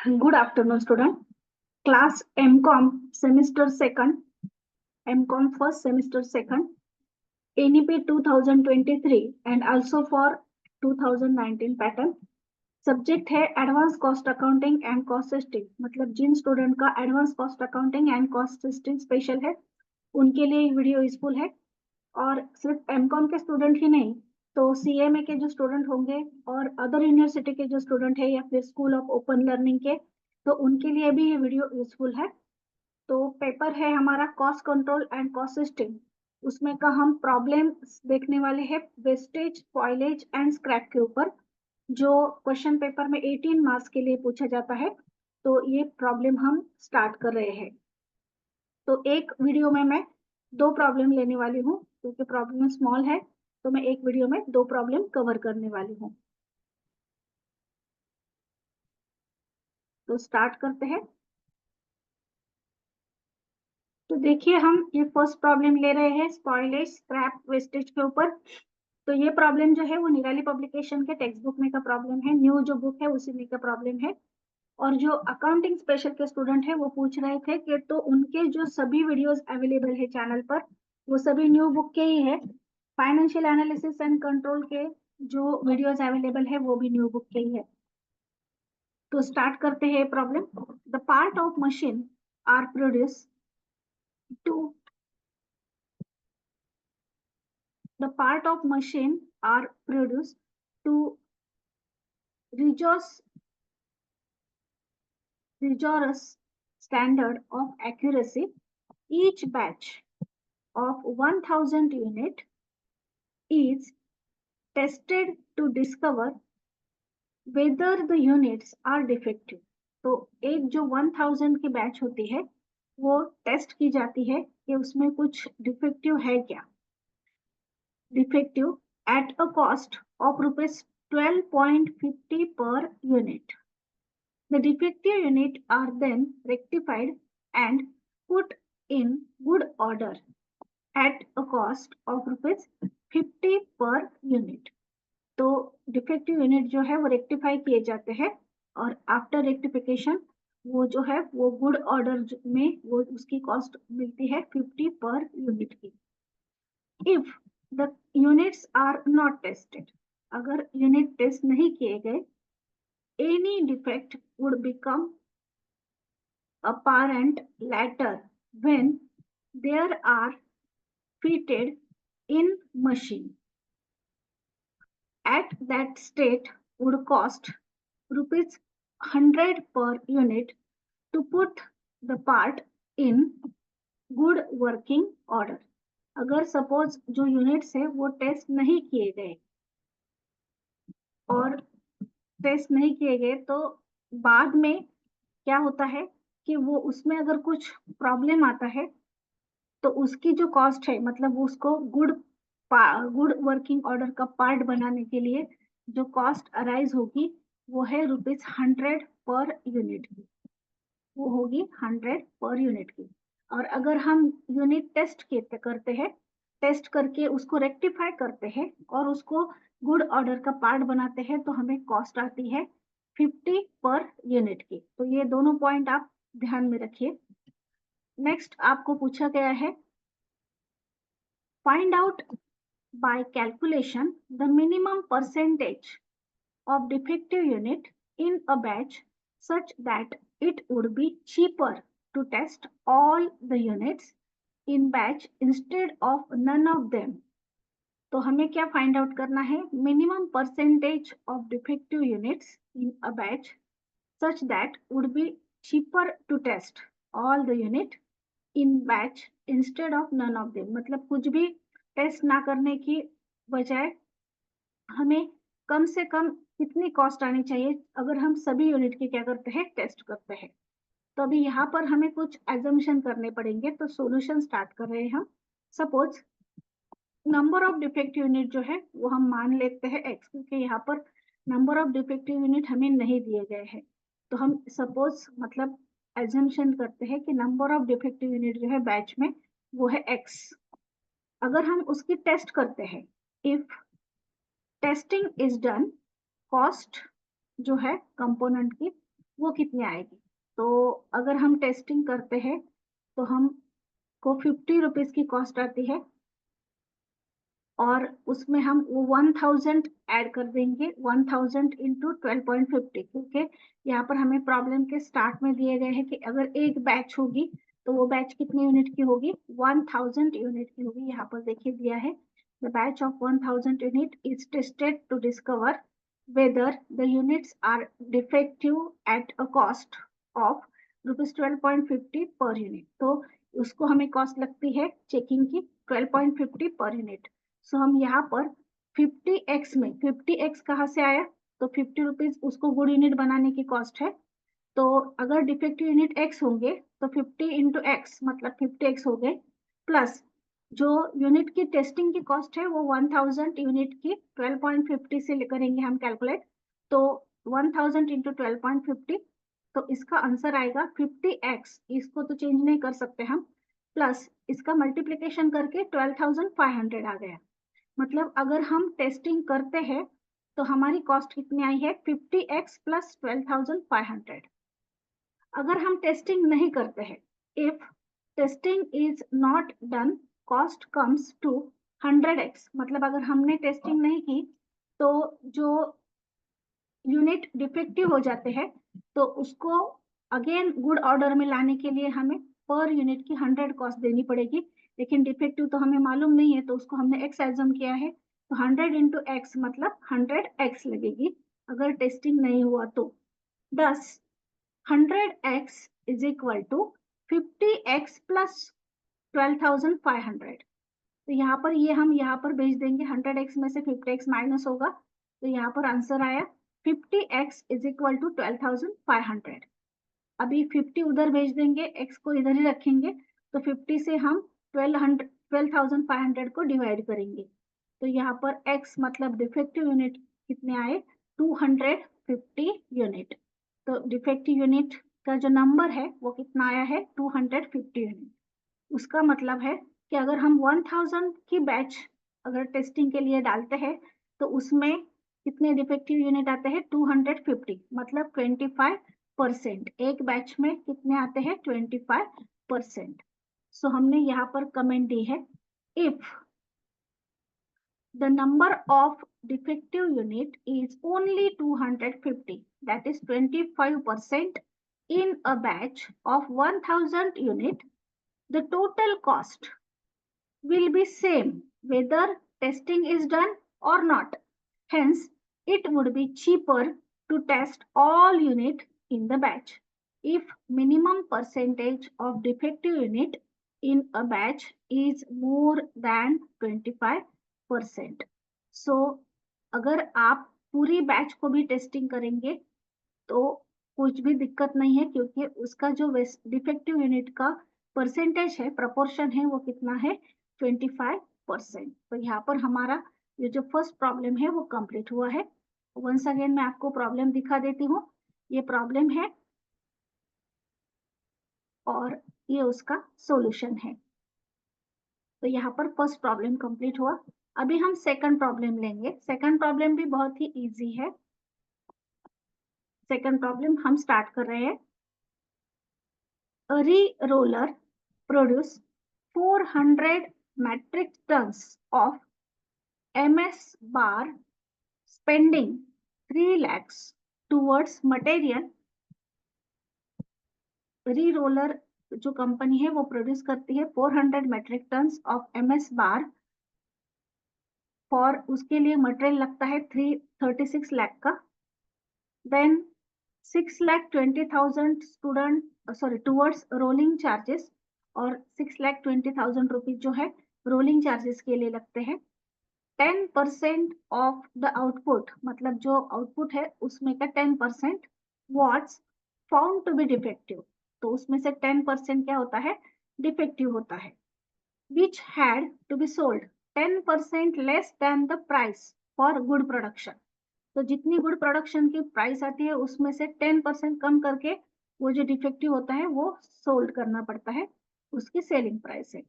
Good afternoon, student. Class MCOM semester second, MCOM first semester second, NEP 2023 and also for 2019 pattern. Subject है advance cost accounting and cost systems, मतलब जिन student का advance cost accounting and cost systems special है उनके लिए ये video useful है। और सिर्फ एमकॉम के स्टूडेंट ही नहीं, तो सीएमए के जो स्टूडेंट होंगे और अदर यूनिवर्सिटी के जो स्टूडेंट है या फिर स्कूल ऑफ ओपन लर्निंग के, तो उनके लिए भी ये वीडियो यूजफुल है। तो पेपर है हमारा cost control and cost system. उसमें का हम प्रॉब्लम देखने वाले हैं वेस्टेज, स्पॉइलेज एंड स्क्रैप के ऊपर, जो क्वेश्चन पेपर में 18 मार्क्स के लिए पूछा जाता है। तो ये प्रॉब्लम हम स्टार्ट कर रहे हैं। तो एक वीडियो में मैं दो प्रॉब्लम लेने वाली हूँ, क्योंकि प्रॉब्लम स्मॉल है, तो मैं एक वीडियो में दो प्रॉब्लम कवर करने वाली हूँ। तो स्टार्ट करते हैं। तो देखिए, हम ये फर्स्ट प्रॉब्लम ले रहे हैं स्पॉइलेज, स्क्रैप, वेस्टेज के ऊपर। तो ये प्रॉब्लम जो है वो निराली पब्लिकेशन के टेक्स्ट बुक में का प्रॉब्लम है, न्यू जो बुक है उसी में का प्रॉब्लम है। और जो अकाउंटिंग स्पेशल के स्टूडेंट है वो पूछ रहे थे कि तो उनके जो सभी वीडियोस अवेलेबल है चैनल पर वो सभी न्यू बुक के ही है। फाइनेंशियल एनालिसिस एंड कंट्रोल के जो वीडियोस अवेलेबल है वो भी न्यू बुक के ही है। तो स्टार्ट करते हैं problem. The part of machine are produce to the part of machine are produced to rigorous standard of accuracy. Each batch of 1000 unit is tested to discover whether the units are defective. तो एक जो 1000 की batch होती है वो test की जाती है कि उसमें कुछ डिफेक्टिव है क्या। Defective at a cost of rupees 12.50 per unit. The defective unit are then rectified and put in good order at a cost of rupees 50 per unit. तो डिफेक्टिव यूनिट जो है वो रेक्टिफाई किए जाते हैं और आफ्टर रेक्टिफिकेशन वो जो है वो गुड ऑर्डर में वो उसकी कॉस्ट मिलती है 50 पर यूनिट की। If the units are not tested, अगर यूनिट टेस्ट नहीं किए गए, any defect would become apparent later when there are fitted in machine. At that state would cost rupees 100 per unit to put the part in good working order. अगर suppose जो units है वो test नहीं किए गए और test नहीं किए गए तो बाद में क्या होता है कि वो उसमें अगर कुछ प्रॉब्लम आता है तो उसकी जो कॉस्ट है, मतलब उसको गुड वर्किंग ऑर्डर का पार्ट बनाने के लिए जो कॉस्ट अराइज होगी वो है रुपीज 100 पर यूनिट की। वो होगी 100 पर यूनिट की। और अगर हम यूनिट टेस्ट करते हैं, टेस्ट करके उसको रेक्टिफाई करते हैं और उसको गुड ऑर्डर का पार्ट बनाते हैं तो हमें कॉस्ट आती है 50 पर यूनिट की। तो ये दोनों पॉइंट आप ध्यान में रखिए। नेक्स्ट आपको पूछा गया है find out by calculation the minimum percentage of defective unit in a batch such that it would be cheaper to test all the units in batch instead of none of them. तो हमें क्या find out करना है? Minimum percentage of defective units in a batch such that would be cheaper to test all the unit in batch instead of none of them. मतलब कुछ भी test ना करने की बजाय हमें कम से कम कितनी कॉस्ट आनी चाहिए अगर हम सभी यूनिट की क्या करते हैं, टेस्ट करते हैं। तो अभी यहाँ पर हमें कुछ एजम्पशन करने पड़ेंगे। तो सॉल्यूशन स्टार्ट कर रहे हैं हम। Suppose number of defective unit जो है वो हम मान लेते हैं x, क्योंकि यहाँ पर नंबर ऑफ डिफेक्टिव यूनिट हमें नहीं दिए गए हैं। तो हम सपोज मतलब एजम्पशन करते हैं कि नंबर ऑफ डिफेक्टिव यूनिट जो है बैच में वो है x। अगर हम उसकी टेस्ट करते हैं, if testing is done, cost जो है कंपोनेंट की वो कितनी आएगी। तो अगर हम टेस्टिंग करते हैं तो हमको 50 रुपीज की कॉस्ट आती है और उसमें हम वो 1000 ऐड कर देंगे, 1000 इंटू 12.50, क्योंकि यहाँ पर हमें प्रॉब्लम के स्टार्ट में दिए गए हैं कि अगर एक बैच होगी तो वो बैच कितने यूनिट की होगी, 1000 यूनिट की होगी। यहाँ पर देखिए दिया है, the batch of 1000 unit is tested to discover whether the units are defective at a cost of rupees 12.50 per unit. तो उसको हमें कॉस्ट लगती है चेकिंग की 12.50 पर यूनिट। सो हम यहाँ पर 50x में 50x कहाँ से आया, तो 50 रुपीज उसको गुड यूनिट बनाने की कॉस्ट है। तो अगर डिफेक्टिव यूनिट x होंगे तो 50 इंटू एक्स मतलब 50x हो गए, प्लस जो यूनिट की टेस्टिंग की कॉस्ट है वो 1000 यूनिट की 12.50 से करेंगे हम कैलकुलेट। तो 1000 इंटू 12.50, तो इसका आंसर आएगा 50x, इसको तो चेंज नहीं कर सकते हम, प्लस इसका मल्टीप्लीकेशन करके 12,500 आ गया। मतलब अगर हम टेस्टिंग करते हैं तो हमारी कॉस्ट कितनी आई है, 50x प्लस 12,500। अगर हम टेस्टिंग नहीं करते हैं, if testing is not done, cost comes to 100x। मतलब अगर हमने टेस्टिंग नहीं की तो जो यूनिट डिफेक्टिव हो जाते हैं तो उसको अगेन गुड ऑर्डर में लाने के लिए हमें पर यूनिट की 100 कॉस्ट देनी पड़ेगी, लेकिन डिफेक्टिव तो हमें मालूम नहीं है तो उसको हमने एक्स एज्यूम किया है। तो 100 इंटू एक्स मतलब 100x लगेगी अगर टेस्टिंग नहीं हुआ तो। दस 100x is equal to 50x plus 12,500। तो यहाँ पर ये हम यहाँ पर भेज देंगे, 100x में से 50x माइनस होगा तो यहाँ पर आंसर आया 50x इज इक्वल टू 12,500। अभी 50 उधर भेज देंगे, x को इधर ही रखेंगे, तो 50 से हम 12,500 को डिवाइड करेंगे। तो यहाँ पर x मतलब डिफेक्टिव यूनिट कितने आए, 250 यूनिट। तो डिफेक्टिव यूनिट का जो नंबर है वो कितना आया है, 250 यूनिट। उसका मतलब है कि अगर हम 1000 की बैच अगर टेस्टिंग के लिए डालते हैं तो उसमें कितने डिफेक्टिव यूनिट आते हैं, 250, मतलब 25%। एक बैच में कितने आते हैं, 25%। सो हमने यहाँ पर कमेंट दी है, if the number of defective unit is only 250, that is 25% in a batch of 1000 unit, the total cost will be same whether testing is done or not. Hence, it would be cheaper to test all unit in the batch if minimum percentage of defective unit in a batch is more than 25%. So, अगर आप पूरी batch को भी testing करेंगे तो कुछ भी दिक्कत नहीं है, क्योंकि उसका जो डिफेक्टिव यूनिट का परसेंटेज है, प्रपोर्शन है, वो कितना है, 25%। तो यहाँ पर हमारा ये जो फर्स्ट प्रॉब्लम है वो कंप्लीट हुआ है। वंस अगेन मैं आपको प्रॉब्लम दिखा देती हूँ, ये प्रॉब्लम है और ये उसका सॉल्यूशन है। तो यहाँ पर फर्स्ट प्रॉब्लम कंप्लीट हुआ। अभी हम सेकंड प्रॉब्लम लेंगे। सेकंड प्रॉब्लम भी बहुत ही इजी है। सेकंड प्रॉब्लम हम स्टार्ट कर रहे हैं। A re-roller produce 400 metric tons of MS bar, spending 3 lakhs towards material। री-रोलर जो कंपनी है वो प्रोड्यूस करती है 400 metric tons of MS bar, for उसके लिए मटेरियल लगता है 36 लाख का। Then 6,20,000 student towards rolling charges, और 6,20,000 रुपीज जो है रोलिंग चार्जेस के लिए लगते हैं। 10% ऑफ द आउटपुट, मतलब जो आउटपुट है उसमें का 10% was found to be defective, तो उसमें से 10% क्या होता है, डिफेक्टिव होता है। Which had to be sold 10% less than the price for good production. तो जितनी गुड प्रोडक्शन की प्राइस आती है उसमें से 10% कम करके वो जो डिफेक्टिव होता है वो सोल्ड करना पड़ता है, उसकी सेलिंग प्राइस है।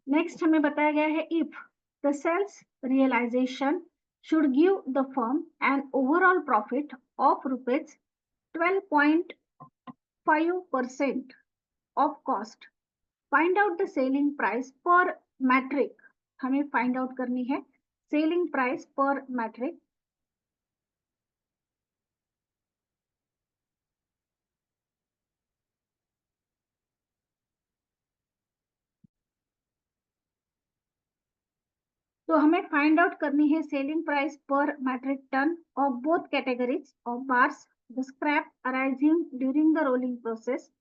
नेक्स्ट हमें बताया गया है, if the sales realisation should give the firm an overall profit of rupees 12.5% of cost. Find out the selling price per metric. हमें find out करनी है selling price per metric. तो हमें फाइंड आउट करनी है selling price per metric ton of both categories of bars the scrap arising during the rolling process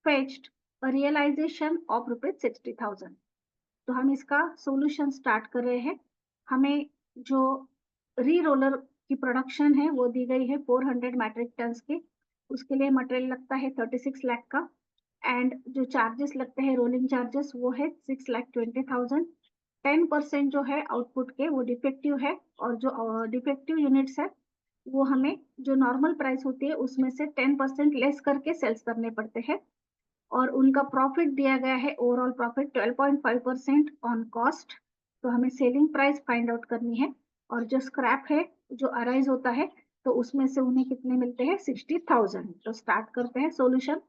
fetched a realisation of ₹60,000. तो हम इसका सॉल्यूशन स्टार्ट कर रहे हैं. हमें जो री रोलर की प्रोडक्शन है वो दी गई है 400 मैट्रिक टन्स की. उसके लिए मटेरियल लगता है 36 लाख का एंड जो चार्जेस लगते हैं रोलिंग चार्जेस वो है 6,20,000. 10% जो है आउटपुट के वो डिफेक्टिव है और जो डिफेक्टिव यूनिट्स है वो हमें जो नॉर्मल प्राइस होती है उसमें से 10% लेस करके सेल्स करने पड़ते हैं और उनका प्रॉफिट दिया गया है ओवरऑल प्रॉफिट 12.5% ऑन कॉस्ट. तो हमें सेलिंग प्राइस फाइंड आउट करनी है और जो स्क्रैप है जो अराइज होता है तो उसमें से उन्हें कितने मिलते हैं 60,000. तो स्टार्ट करते हैं सॉल्यूशन.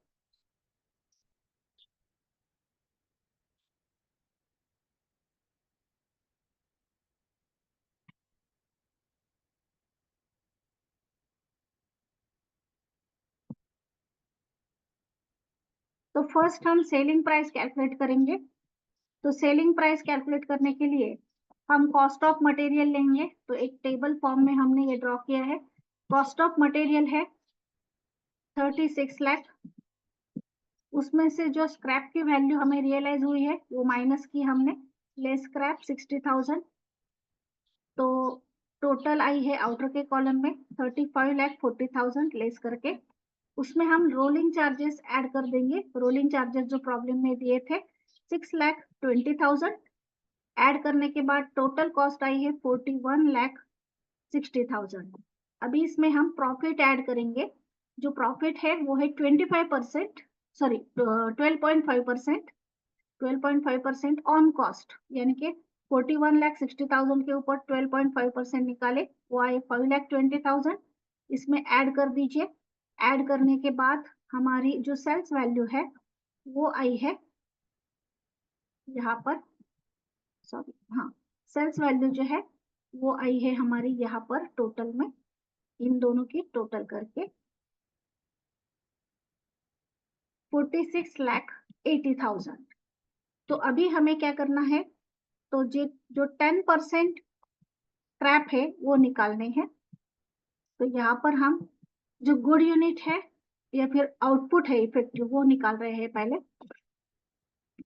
तो फर्स्ट हम सेलिंग प्राइस कैलकुलेट करेंगे. तो सेलिंग प्राइस कैलकुलेट करने के लिए हम कॉस्ट ऑफ मटेरियल लेंगे. तो एक टेबल फॉर्म में हमने ये ड्रॉ किया है. कॉस्ट ऑफ मटेरियल है 36 लाख. उसमें से जो स्क्रैप की वैल्यू हमें रियलाइज हुई है वो माइनस की हमने, लेस स्क्रैप 60,000. तो टोटल आई है आउटर के कॉलम में 35,40,000 लेस करके. उसमें हम रोलिंग चार्जेस ऐड कर देंगे. रोलिंग चार्जेस जो प्रॉब्लम में दिए थे 6,20,000 ऐड करने के बाद टोटल कॉस्ट आई है 41,60,000. अभी इसमें हम प्रॉफिट ऐड करेंगे. जो प्रॉफिट है वो है 25%, सॉरी 12.5%, 12.5% ऑन कॉस्ट. यानी कि 41,60,000 के ऊपर 12.5% निकाले वो आए 5,20,000. इसमें ऐड कर दीजिए. ऐड करने के बाद हमारी जो सेल्स वैल्यू है वो आई है यहाँ पर, सॉरी हाँ, सेल्स वैल्यू जो है वो आई है हमारी यहाँ पर टोटल में, इन दोनों की टोटल करके 46,80,000. तो अभी हमें क्या करना है, तो जो 10% स्क्रैप है वो निकालने हैं. तो यहाँ पर हम जो गुड यूनिट है या फिर आउटपुट है इफेक्टिव वो निकाल रहे हैं पहले.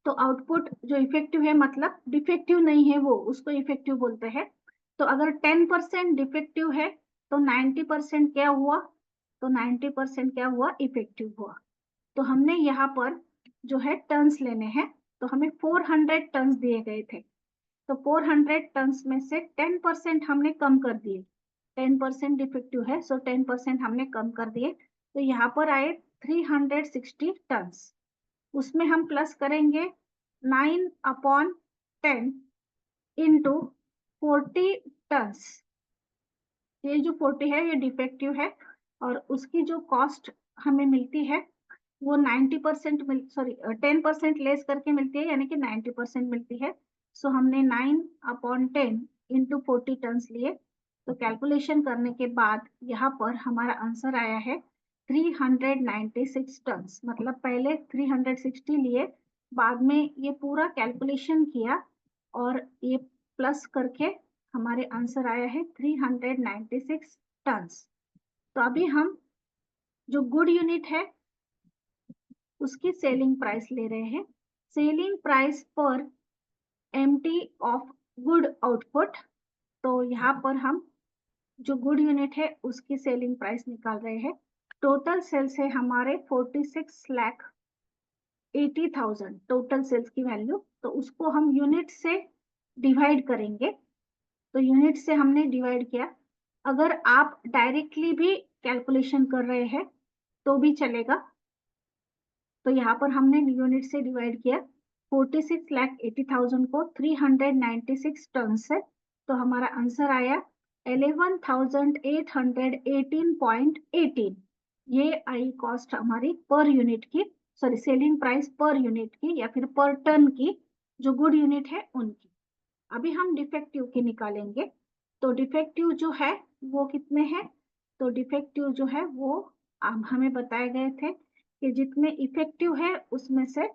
तो आउटपुट जो इफेक्टिव है मतलब डिफेक्टिव नहीं है वो, उसको इफेक्टिव बोलते हैं. तो अगर 10% डिफेक्टिव है तो 90% क्या हुआ, तो 90% क्या हुआ, इफेक्टिव हुआ. तो हमने यहाँ पर जो है टन्स लेने हैं. तो हमें 400 टन्स दिए गए थे. तो 400 टन्स में से 10% हमने कम कर दिए. 10% डिफेक्टिव है सो 10% हमने कम कर दिए. तो यहाँ पर आए 360 टन्स. उसमें हम प्लस करेंगे 9/10 इंटू 40 टन्स. ये जो 40 है ये डिफेक्टिव है और उसकी जो कॉस्ट हमें मिलती है वो 90% सॉरी 10% लेस करके मिलती है, यानी कि 90% मिलती है. सो हमने 9/10 इंटू 40 टन्स लिए. तो कैलकुलेशन करने के बाद यहाँ पर हमारा आंसर आया है 396 टन्स. मतलब पहले 360 लिए, बाद में ये पूरा कैलकुलेशन किया और ये प्लस करके हमारे आंसर आया है 396 टन्स. तो अभी हम जो गुड यूनिट है उसकी सेलिंग प्राइस ले रहे हैं. सेलिंग प्राइस पर एमटी ऑफ गुड आउटपुट. तो यहाँ पर हम जो गुड यूनिट है उसकी सेलिंग प्राइस निकाल रहे हैं. टोटल सेल्स है हमारे 46,80,000 टोटल सेल्स की वैल्यू. तो उसको हम यूनिट से डिवाइड करेंगे. तो यूनिट से हमने डिवाइड किया. अगर आप डायरेक्टली भी कैलकुलेशन कर रहे हैं तो भी चलेगा. तो यहाँ पर हमने यूनिट से डिवाइड किया. 46,80,000 को 396 टन से, तो हमारा आंसर आया 11,818.18. ये आई कॉस्ट हमारी पर यूनिट की, सॉरी सेलिंग प्राइस पर यूनिट की या फिर पर टन की, जो गुड यूनिट है उनकी। अभी हम डिफेक्टिव की निकालेंगे। तो डिफेक्टिव जो है वो कितने हैं? तो डिफेक्टिव जो है वो हमें बताए गए थे कि जितने इफेक्टिव है उसमें से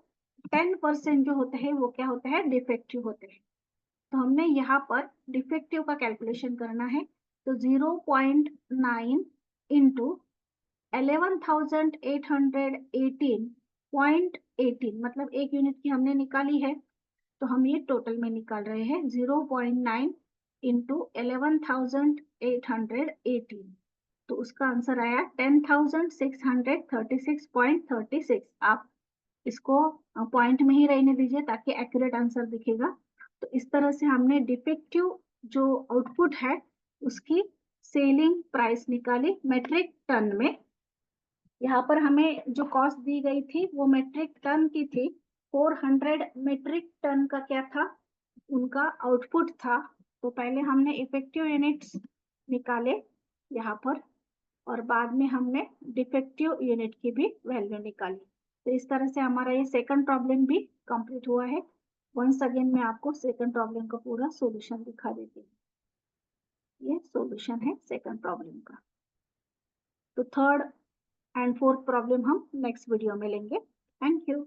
10% जो होते हैं वो क्या होते हैं? डिफेक्टिव होते हैं। तो हमने यहाँ पर डिफेक्टिव का कैलकुलेशन करना है। तो 0.9 इंटू 11,818.18, मतलब एक यूनिट की हमने निकाली है, तो हम ये टोटल में निकाल रहे हैं 0.9 इंटू 11,818, तो उसका आंसर आया 10,636.36। आप इसको पॉइंट में ही रहने दीजिए ताकि एक्यूरेट आंसर दिखेगा। तो इस तरह से हमने डिफेक्टिव जो आउटपुट है उसकी सेलिंग प्राइस निकाली मेट्रिक टन में। यहाँ पर हमें जो कॉस्ट दी गई थी वो मेट्रिक टन की थी। 400 मेट्रिक टन का क्या था? उनका आउटपुट था। तो पहले हमने इफेक्टिव यूनिट्स निकाले यहाँ पर, और बाद में हमने डिफेक्टिव यूनिट की भी वैल्यू निकाली। तो इस तरह से हमारा ये सेकंड प्रॉब्लम भी कंप्लीट हुआ है। वंस अगेन मैं आपको सेकंड प्रॉब्लम का पूरा सॉल्यूशन दिखा देती हूँ। ये सॉल्यूशन है सेकंड प्रॉब्लम का। तो थर्ड एंड फोर्थ प्रॉब्लम हम नेक्स्ट वीडियो में लेंगे। Thank you.